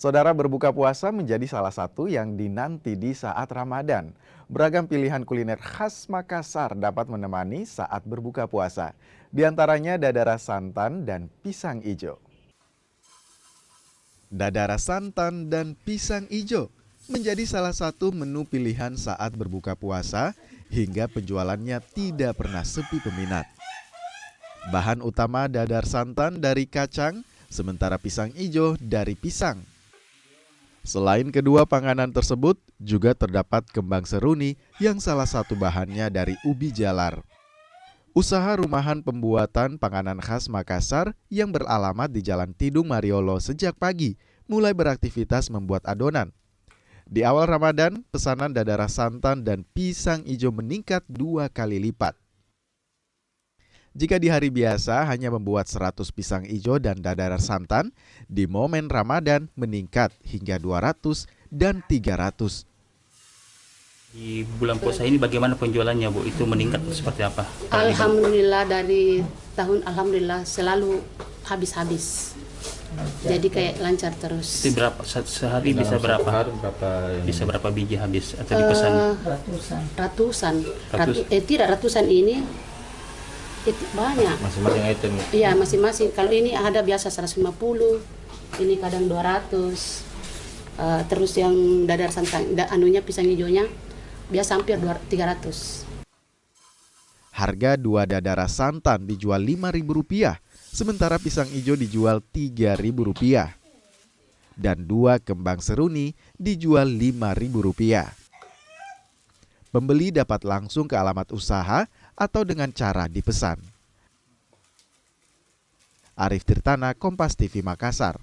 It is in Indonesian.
Saudara, berbuka puasa menjadi salah satu yang dinanti di saat Ramadan. Beragam pilihan kuliner khas Makassar dapat menemani saat berbuka puasa. Di antaranya dadara santan dan pisang ijo. Dadara santan dan pisang ijo menjadi salah satu menu pilihan saat berbuka puasa hingga penjualannya tidak pernah sepi peminat. Bahan utama dadar santan dari kacang, sementara pisang ijo dari pisang. Selain kedua panganan tersebut, juga terdapat kembang seruni yang salah satu bahannya dari ubi jalar. Usaha rumahan pembuatan panganan khas Makassar yang beralamat di Jalan Tidung Mariolo sejak pagi mulai beraktivitas membuat adonan. Di awal Ramadan, pesanan dadara santan dan pisang ijo meningkat 2 kali lipat. Jika di hari biasa hanya membuat 100 pisang ijo dan dadar santan, di momen Ramadan meningkat hingga 200 dan 300. Di bulan puasa ini bagaimana penjualannya, Bu? Itu meningkat seperti apa? Alhamdulillah dari tahun alhamdulillah selalu habis-habis. Jadi kayak lancar terus. Itu berapa sehari bisa berapa? Bisa berapa biji habis atau dipesan? Ratusan. Tidak ratusan ini. Itu banyak. Masing-masing item. Iya, masing-masing. Kalau ini ada biasa 150, ini kadang 200. Terus yang dadar santan, anunya pisang hijaunya biasa hampir 300. Harga 2 dadara santan dijual Rp5.000, sementara pisang ijo dijual Rp3.000. Dan 2 kembang seruni dijual Rp5.000. Pembeli dapat langsung ke alamat usaha atau dengan cara dipesan. Arif Tirtana, Kompas TV Makassar.